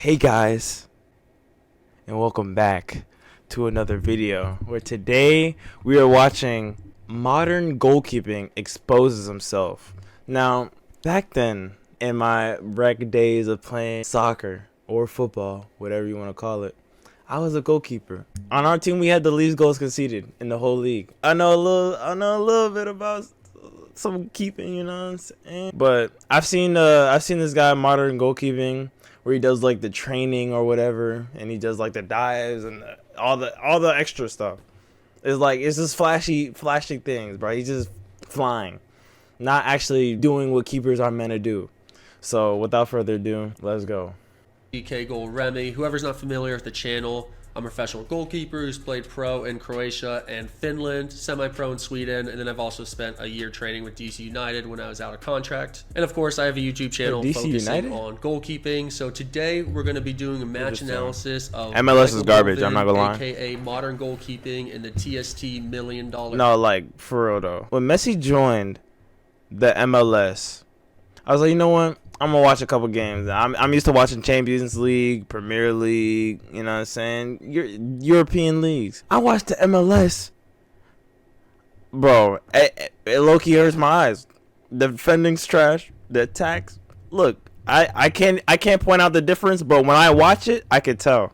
Hey guys, and welcome back to another video where today we are watching modern goalkeeping exposes himself. Now, back then in my rec days of playing soccer or football, whatever you want to call it, I was a goalkeeper. On our team, we had the least goals conceded in the whole league. I know a little bit about some keeping, you know what I'm saying? But I've seen this guy modern goalkeeping where he does like the training or whatever, and he does like the dives and all the extra stuff. It's just flashy things, bro. He's just flying, not actually doing what keepers are meant to do. So without further ado, let's go. DK Goal Remy. Whoever's not familiar with the channel, I'm a professional goalkeeper who's played pro in Croatia and Finland, semi-pro in Sweden, and then I've also spent a year training with DC United when I was out of contract. And of course, I have a YouTube channel focusing on goalkeeping. So today we're going to be doing a match analysis of MLS is garbage. I'm not gonna lie. AKA modern goalkeeping in the TST $1 million. No, like for real though. When Messi joined the MLS, I was like, you know what? I'm gonna watch a couple games. I'm used to watching Champions League, Premier League, you know what I'm saying? European leagues. I watched the MLS. Bro, it low-key hurts my eyes. The defending's trash. The attacks. Look, I can't point out the difference, but when I watch it, I could tell.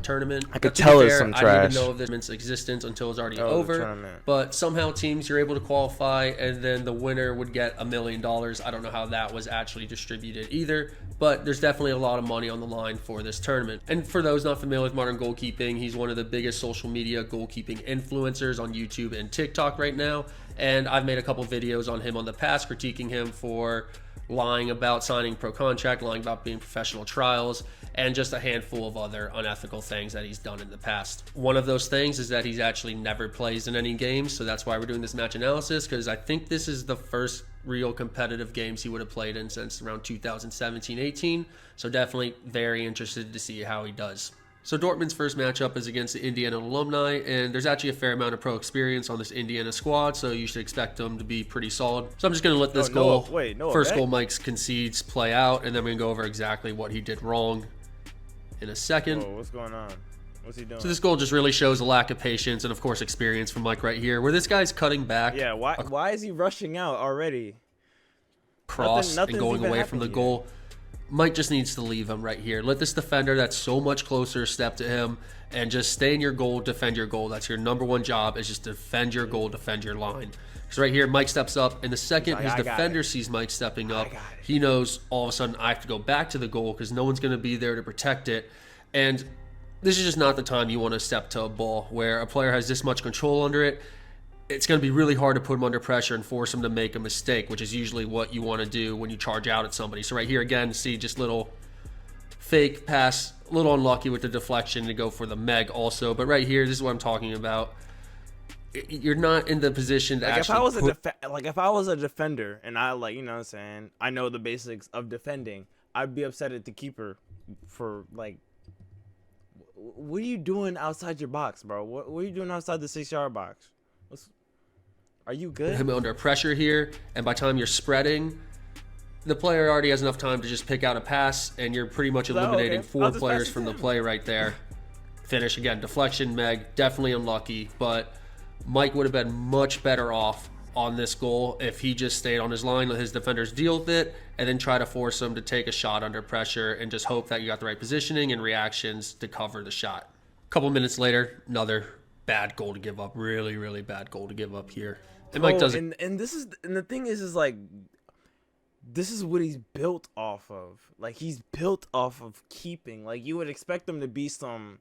Tournament. I could tell it's some trash. I didn't even know of this existence until it was already over. But somehow teams you're able to qualify, and then the winner would get $1 million. I don't know how that was actually distributed either, but there's definitely a lot of money on the line for this tournament. And for those not familiar with modern goalkeeping, he's one of the biggest social media goalkeeping influencers on YouTube and TikTok right now. And I've made a couple videos on him on the past, critiquing him for lying about signing pro contract, lying about being professional trials, and just a handful of other unethical things that he's done in the past. One of those things is that he's actually never plays in any games, so that's why we're doing this match analysis, because I think this is the first real competitive games he would have played in since around 2017-18, so definitely very interested to see how he does. So Dortmund's first matchup is against the Indiana alumni, and there's actually a fair amount of pro experience on this Indiana squad, so you should expect them to be pretty solid. So I'm just going to let this first goal Mike concedes play out, and then we're going to go over exactly what he did wrong in a second. Whoa, what's going on? What's he doing? So this goal just really shows a lack of patience and, of course, experience from Mike right here, where this guy's cutting back. Yeah, why is he rushing out already? Cross and going away from the goal. Mike just needs to leave him right here. Let this defender that's so much closer step to him and just stay in your goal, defend your goal. That's your number one job, is just defend your goal, defend your line. Because right here, Mike steps up, and the second his defender sees Mike stepping up, he knows all of a sudden I have to go back to the goal because no one's going to be there to protect it. And this is just not the time you want to step to a ball where a player has this much control under it. It's going to be really hard to put him under pressure and force him to make a mistake, which is usually what you want to do when you charge out at somebody. So right here, again, see just little fake pass, a little unlucky with the deflection to go for the Meg also. But right here, this is what I'm talking about. You're not in the position to actually if I was a defender and I you know what I'm saying, I know the basics of defending, I'd be upset at the keeper for what are you doing outside your box, bro? What are you doing outside the 6-yard box? Are you good? Him under pressure here, and by the time you're spreading, the player already has enough time to just pick out a pass, and you're pretty much eliminating 4 players from the play right there. Finish again, deflection, Meg, definitely unlucky, but Mike would have been much better off on this goal if he just stayed on his line, let his defenders deal with it, and then try to force him to take a shot under pressure and just hope that you got the right positioning and reactions to cover the shot. A couple minutes later, another bad goal to give up. Really, really bad goal to give up here. And Mike doesn't. And the thing is like, this is what he's built off of. Like, he's built off of keeping. Like, you would expect him to be some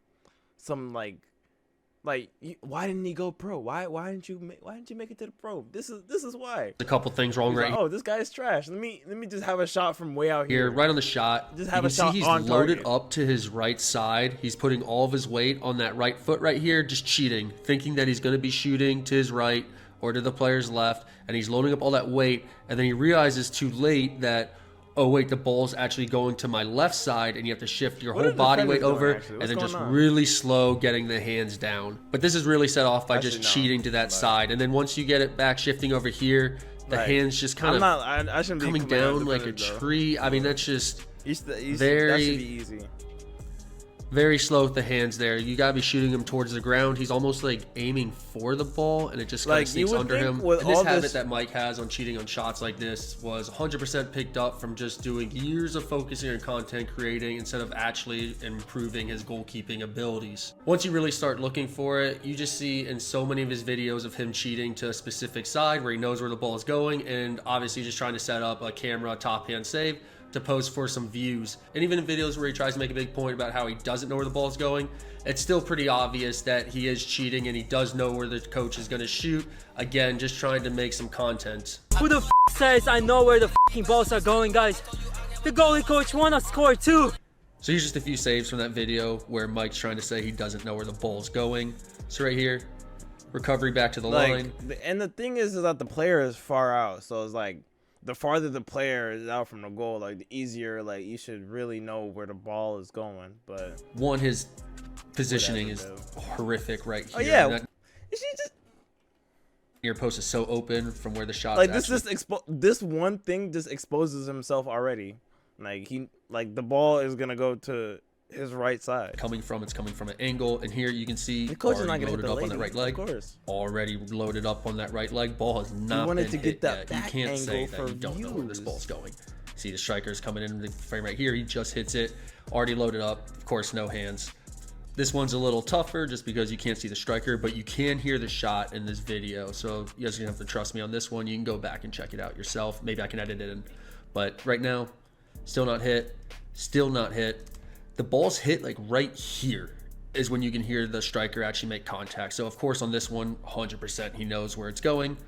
why didn't he go pro? Why didn't you make it to the pro? This is why. A couple things wrong right here. Oh, this guy's trash. Let me just have a shot from way out here. Right on the shot. Just have a shot on target. He's loaded up to his right side. He's putting all of his weight on that right foot right here, just cheating, thinking that he's going to be shooting to his right or to the player's left, and he's loading up all that weight, and then he realizes too late that, oh wait, the ball's actually going to my left side, and you have to shift your whole body weight over, and then just really slow getting the hands down. But this is really set off by just cheating to that side, and then once you get it back shifting over here, the hands just kind of coming down like a tree. I mean, that's just That should be easy. Very slow with the hands there. You gotta be shooting him towards the ground. He's almost like aiming for the ball, and it just kind of sneaks under him. And this habit that Mike has on cheating on shots like this was 100% picked up from just doing years of focusing on content creating instead of actually improving his goalkeeping abilities. Once you really start looking for it, you just see in so many of his videos of him cheating to a specific side where he knows where the ball is going, and obviously just trying to set up a camera top hand save to post for some views. And even in videos where he tries to make a big point about how he doesn't know where the ball is going, it's still pretty obvious that he is cheating and he does know where the coach is going to shoot. Again, just trying to make some content. Who the says I know where the balls are going, guys? The goalie coach wanna score too. So here's just a few saves from that video where Mike's trying to say he doesn't know where the ball's going. So right here, recovery back to the line. And the thing is that the player is far out, so it's like the farther the player is out from the goal, like the easier, like you should really know where the ball is going. But his positioning is horrific right here. Oh yeah, your post is so open from where the shot. Like this one thing just exposes himself already. Like the ball is gonna go to his right side. It's coming from an angle, and here you can see the coach is not gonna loaded up on the right leg. Of course. Already loaded up on that right leg. Ball has not been hit yet. You can't say that you don't know where this ball's going. See the striker's coming in the frame right here. He just hits it. Already loaded up. Of course, no hands. This one's a little tougher just because you can't see the striker, but you can hear the shot in this video. So you guys are gonna have to trust me on this one. You can go back and check it out yourself. Maybe I can edit it in. But right now, still not hit. Still not hit. The ball's hit like right here is when you can hear the striker actually make contact. So of course on this one, 100% he knows where it's going.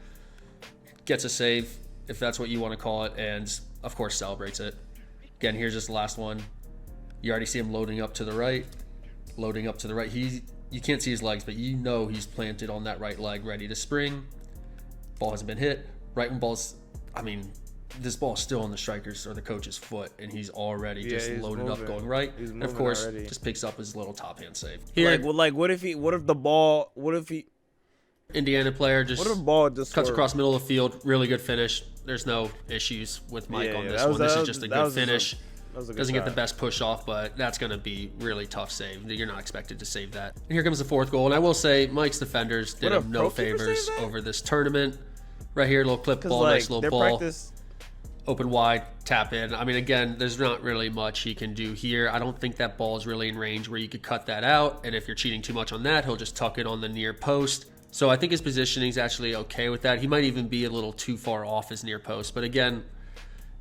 Gets a save, if that's what you want to call it, and of course celebrates it. Again, here's just the last one. You already see him loading up to the right. Loading up to the right. You can't see his legs, but you know he's planted on that right leg, ready to spring. Ball hasn't been hit. Right when this ball is still on the striker's or the coach's foot, and he's already loaded up going right. And of course, just picks up his little top hand save. Here, what if Indiana player what if the ball just cuts across the middle of the field, really good finish. There's no issues with Mike on this one. This is just a good finish. Doesn't get the best push off, but that's going to be really tough save. You're not expected to save that. And here comes the fourth goal, and I will say Mike's defenders did him no favors over this tournament. Right here, little clip ball, nice little ball. Open wide, tap in. I mean, again, there's not really much he can do here. I don't think that ball is really in range where you could cut that out. And if you're cheating too much on that, he'll just tuck it on the near post. So I think his positioning is actually okay with that. He might even be a little too far off his near post. But again,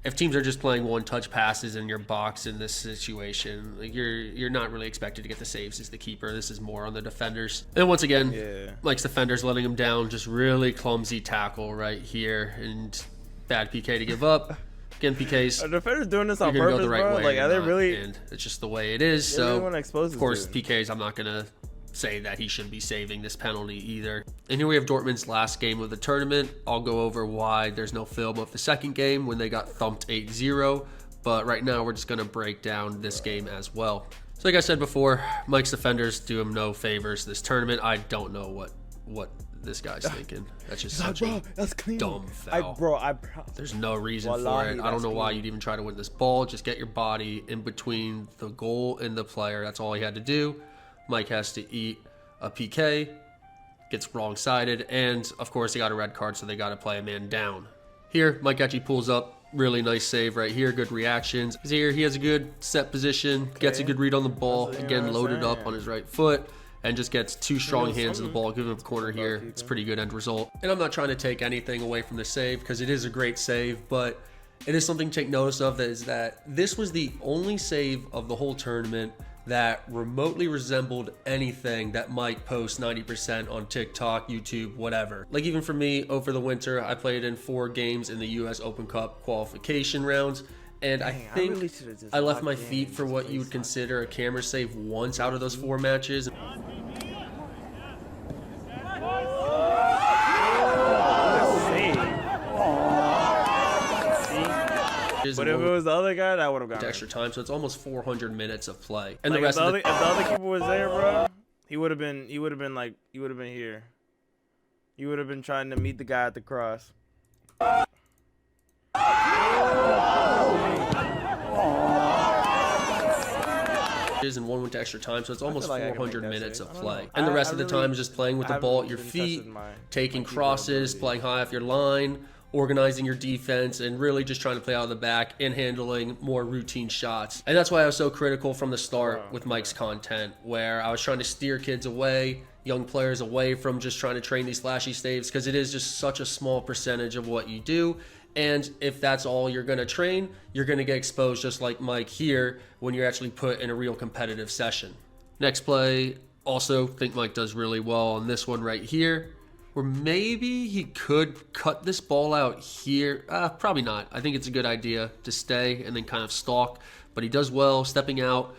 if teams are just playing one-touch passes in your box in this situation, like you're not really expected to get the saves as the keeper. This is more on the defenders. And once again, Mike's defenders letting him down. Just really clumsy tackle right here. And bad PK to give up. Again, PKs. Are defenders doing this on purpose, bro? Like, are they really? And it's just the way it is. So, of course, PKs, I'm not going to say that he should be saving this penalty either. And here we have Dortmund's last game of the tournament. I'll go over why there's no film of the second game when they got thumped 8-0. But right now, we're just going to break down this game as well. So like I said before, Mike's defenders do him no favors this tournament. I don't know what this guy's thinking. That's just such a dumb foul. There's no reason for it. I don't know why you'd even try to win this ball. Just get your body in between the goal and the player. That's all he had to do. Mike has to eat a PK, gets wrong-sided, and of course he got a red card, so they got to play a man down. Here, Mike actually pulls up. Really nice save right here. Good reactions. Here, he has a good set position, gets a good read on the ball. Again, loaded up on his right foot. And just gets two strong hands of the ball, giving him a corner here. It's a pretty good end result. And I'm not trying to take anything away from the save because it is a great save, but it is something to take notice of, that is that this was the only save of the whole tournament that remotely resembled anything that Mike posts 90% on TikTok, YouTube, whatever. Like even for me, over the winter, I played in 4 games in the US Open Cup qualification rounds. And I think I left my feet for what you would consider a camera save once out of those 4 matches. But if it was the other guy, that would have gotten extra time. So it's almost 400 minutes of play. And like the rest of if the other keeper was there, bro, he would have been here. He would have been trying to meet the guy at the cross. and one went to extra time, so it's almost like 400 minutes of play. And the rest of the time is just playing with the ball at your feet, taking crosses, playing high off your line, organizing your defense, and really just trying to play out of the back and handling more routine shots. And that's why I was so critical from the start with Mike's content, where I was trying to steer kids away, young players away from just trying to train these flashy saves, because it is just such a small percentage of what you do. And if that's all you're going to train, you're going to get exposed just like Mike here when you're actually put in a real competitive session. Next play, also think Mike does really well on this one right here, where maybe he could cut this ball out here. Probably not. I think it's a good idea to stay and then kind of stalk, but he does well stepping out,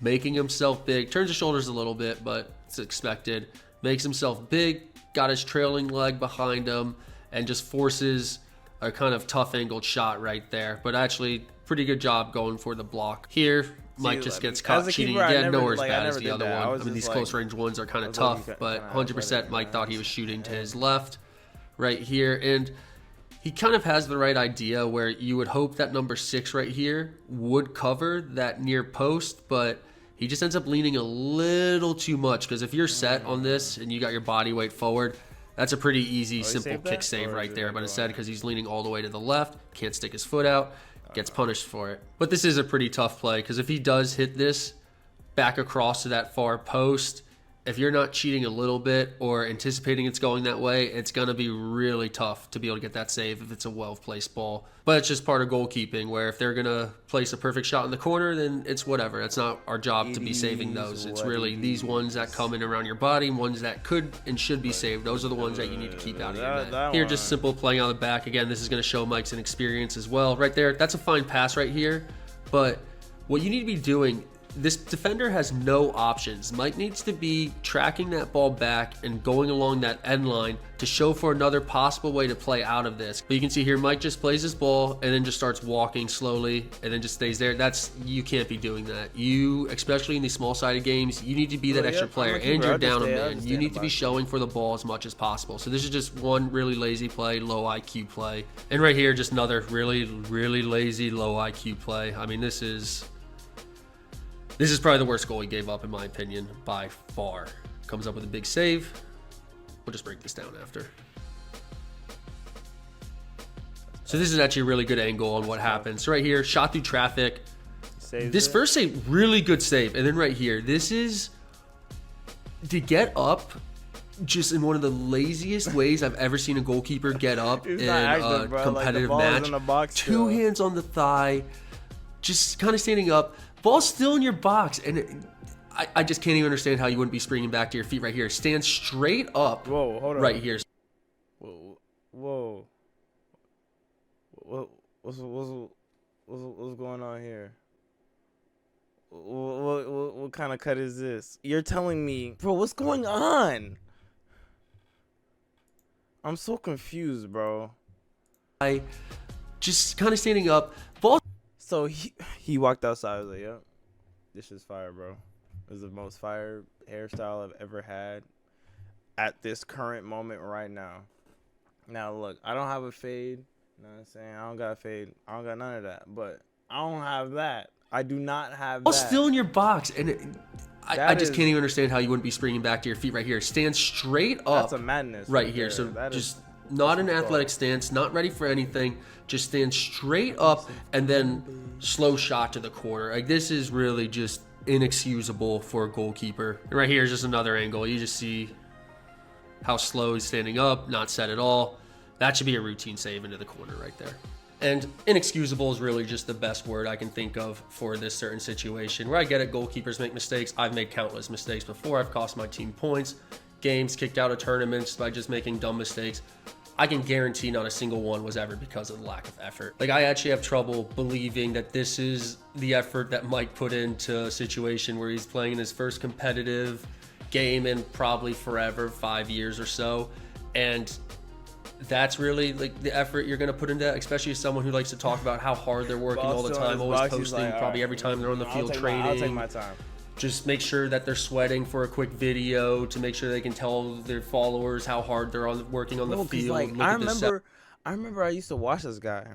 making himself big, turns his shoulders a little bit, but it's expected, makes himself big, got his trailing leg behind him, and just forces a kind of tough angled shot right there. But actually, pretty good job going for the block. Here, Mike just gets caught cheating again. Nowhere as bad as the other one. I mean, these close range ones are kind of tough, but 100% Mike thought he was shooting to his left right here. And he kind of has the right idea where you would hope that number 6 right here would cover that near post, but he just ends up leaning a little too much, because if you're set on this and you got your body weight forward, that's a pretty easy, simple kick save right there. But instead, because he's leaning all the way to the left, can't stick his foot out, gets punished for it. But this is a pretty tough play, because if he does hit this back across to that far post, if you're not cheating a little bit or anticipating it's going that way, it's going to be really tough to be able to get that save if it's a well-placed ball. But it's just part of goalkeeping, where if they're going to place a perfect shot in the corner, then it's whatever. It's not our job to be saving those. It's really these ones that come in around your body, ones that could and should be saved. Those are the ones that you need to keep out of your net. Here, just simple playing out of the back. Again, this is going to show Mike's inexperience as well. Right there, that's a fine pass right here. But what you need to be doing, this defender has no options. Mike needs to be tracking that ball back and going along that end line to show for another possible way to play out of this. But you can see here, Mike just plays his ball and then just starts walking slowly and then just stays there. You can't be doing that. You, especially in these small-sided games, you need to be that extra player, and you're down a man. You need to be showing for the ball as much as possible. So this is just one really lazy play, low IQ play. And right here, just another really, really lazy, low IQ play. I mean, this is probably the worst goal he gave up, in my opinion, by far. Comes up with a big save. We'll just break this down after. So this is actually a really good angle on what happens. So right here, shot through traffic. This first save, really good save. And then right here, this is to get up just in one of the laziest ways I've ever seen a goalkeeper get up in a competitive match. Two hands on the thigh, just kind of standing up. Ball's still in your box, and I just can't even understand how you wouldn't be springing back to your feet right here. Stand straight up. Whoa, hold on. Right here. Whoa. What's going on here? What kind of cut is this? You're telling me, bro, what's going on? I'm so confused, bro. I just kind of standing up. Ball. So he walked outside. I was like, "Yep, this is fire, bro. This is the most fire hairstyle I've ever had at this current moment right now." Now, look, I don't have a fade. You know what I'm saying? I don't got a fade. I don't got none of that. But I don't have that. I do not have that. Ball's still in your box, and I just can't even understand how you wouldn't be springing back to your feet right here. Stand straight up. That's a madness. Right here. So just not an athletic stance, not ready for anything. Just stand straight up and then slow shot to the corner. Like, this is really just inexcusable for a goalkeeper. And right here is just another angle. You just see how slow he's standing up, not set at all. That should be a routine save into the corner right there. And inexcusable is really just the best word I can think of for this certain situation. Where I get it, goalkeepers make mistakes. I've made countless mistakes before. I've cost my team points, games, kicked out of tournaments by just making dumb mistakes. I can guarantee not a single one was ever because of the lack of effort. Like, I actually have trouble believing that this is the effort that Mike put into a situation where he's playing in his first competitive game in probably forever, 5 years or so. And that's really like the effort you're going to put into that, especially as someone who likes to talk about how hard they're working all the time, always posting probably every time they're on the field training. I'll take my time. Just make sure that they're sweating for a quick video to make sure they can tell their followers how hard they're working on the field. Like, I remember I used to watch this guy.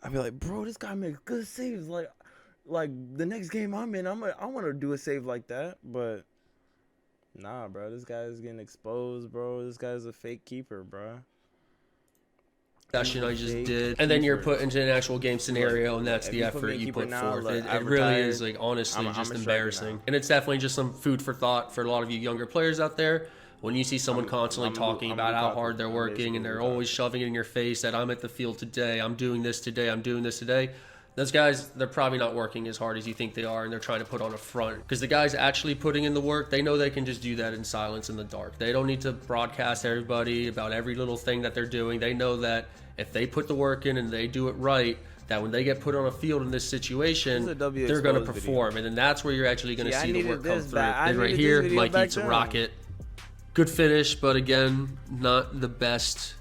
I'd be like, bro, this guy makes good saves. Like, like the next game I'm in, I want to do a save like that, but nah, bro. This guy's getting exposed, bro. This guy's a fake keeper, bro. Session I just did, and then you're put into an actual game scenario, and that's the effort you put forth. It really is, like, honestly, just embarrassing, and it's definitely just some food for thought for a lot of you younger players out there. When you see someone constantly talking about how hard they're working, and they're always shoving it in your face that I'm at the field today, I'm doing this today, I'm doing this today. Those guys, they're probably not working as hard as you think they are, and they're trying to put on a front. Because the guys actually putting in the work, they know they can just do that in silence in the dark. They don't need to broadcast everybody about every little thing that they're doing. They know that if they put the work in and they do it right, that when they get put on a field in this situation, they're going to perform. Video. And then that's where you're actually going to see the work come through. And right here, Mike eats a rocket. Good finish, but again, not the best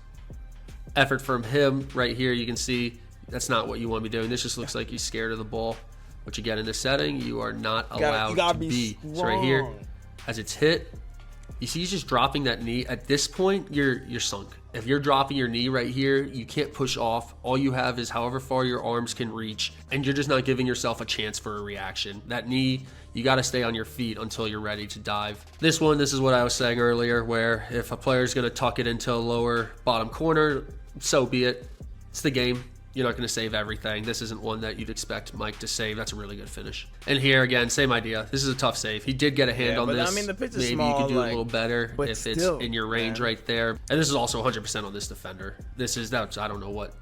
effort from him. Right here, you can see that's not what you want to be doing. This just looks like he's scared of the ball, which again, in this setting, you are not allowed to be. So right here, as it's hit, you see he's just dropping that knee. At this point, you're sunk. If you're dropping your knee right here, you can't push off. All you have is however far your arms can reach, and you're just not giving yourself a chance for a reaction. That knee, you got to stay on your feet until you're ready to dive. This is what I was saying earlier, where if a player's going to tuck it into a lower bottom corner, so be it. It's the game. You're not going to save everything. This isn't one that you'd expect Mike to save. That's a really good finish. And here, again, same idea. This is a tough save. He did get a hand on this. I mean, the pitch is maybe small, you could do like, a little better if still, it's in your range right there. And this is also 100% on this defender. I don't know what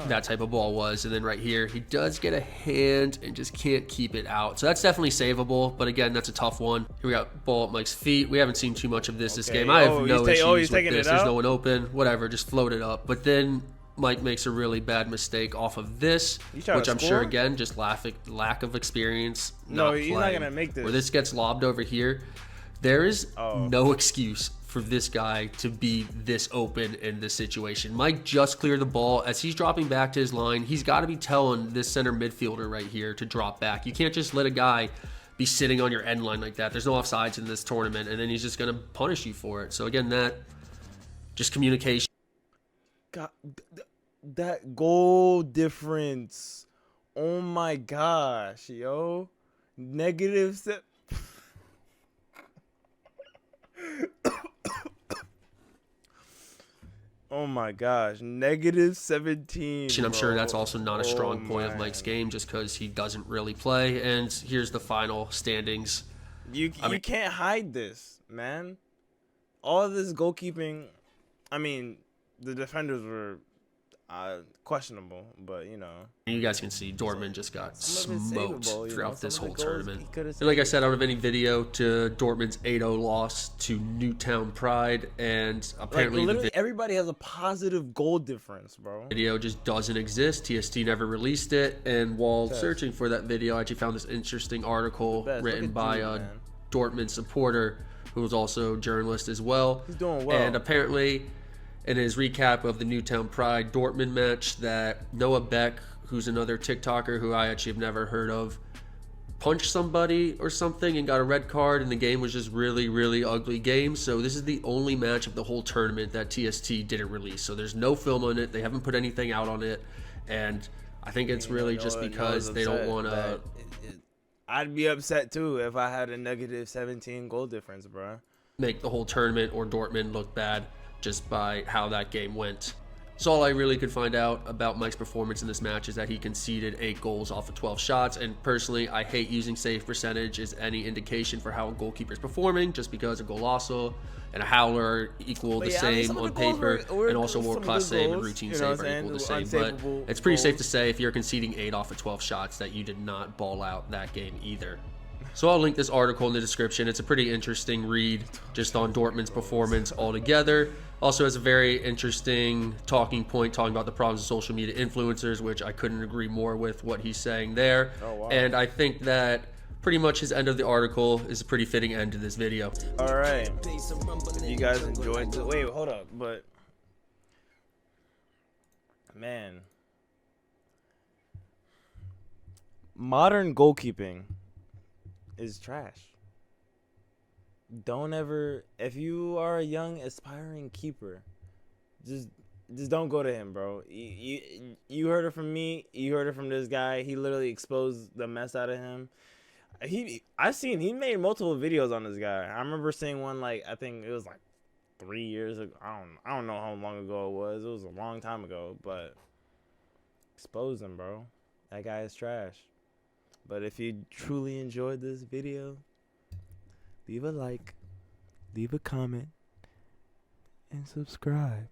that type of ball was. And then right here, he does get a hand and just can't keep it out. So that's definitely savable. But again, that's a tough one. Here we got ball at Mike's feet. We haven't seen too much of this game. I have no issues with this. There's no one open. Whatever, just float it up. But then Mike makes a really bad mistake off of this, which I'm sure, again, just lack of experience. No, he's not going to make this. Where this gets lobbed over here, there is no excuse for this guy to be this open in this situation. Mike just cleared the ball. As he's dropping back to his line, he's got to be telling this center midfielder right here to drop back. You can't just let a guy be sitting on your end line like that. There's no offsides in this tournament, and then he's just going to punish you for it. So, again, just communication. God, that goal difference. Oh my gosh, yo. Negative Oh my gosh, -17. I'm sure that's also not a strong point of Mike's game, just because he doesn't really play. And here's the final standings. You can't hide this, man. All this goalkeeping, I mean, the defenders were questionable, but you guys can see Dortmund just got smoked throughout this whole tournament. And like I said, out of any video, to Dortmund's 8-0 loss to Newtown Pride, and apparently literally everybody has a positive goal difference, bro. Video just doesn't exist. TST never released it, and while searching for that video, I actually found this interesting article written by a Dortmund supporter who was also a journalist as well. He's doing well, and apparently, in his recap of the Newtown Pride Dortmund match, that Noah Beck, who's another TikToker who I actually have never heard of, punched somebody or something and got a red card, and the game was just really, really ugly game. So this is the only match of the whole tournament that TST didn't release. So there's no film on it. They haven't put anything out on it. And I think it's really just because they don't want to... I'd be upset too if I had a -17 goal difference, bro. Make the whole tournament or Dortmund look bad just by how that game went. So all I really could find out about Mike's performance in this match is that he conceded 8 goals off of 12 shots, and personally, I hate using save percentage as any indication for how a goalkeeper is performing, just because a golazo and a howler are equal the same on paper, and also world-class save and routine save are equal the same. But it's pretty safe to say if you're conceding 8 off of 12 shots that you did not ball out that game either. So I'll link this article in the description. It's a pretty interesting read just on Dortmund's performance altogether. Also has a very interesting talking point talking about the problems of social media influencers, which I couldn't agree more with what he's saying there. Oh, wow. And I think that pretty much his end of the article is a pretty fitting end to this video. All right. You guys enjoyed it. Wait, hold up. But, man. Modern goalkeeping is trash. Don't ever, if you are a young aspiring keeper, just just don't go to him, bro. You heard it from me. You heard it from this guy. He literally exposed the mess out of him. He made multiple videos on this guy. I remember seeing one, like, I think it was like 3 years ago. I don't know how long ago it was. It was a long time ago, but expose him, bro. That guy is trash. But if you truly enjoyed this video, leave a like, leave a comment, and subscribe.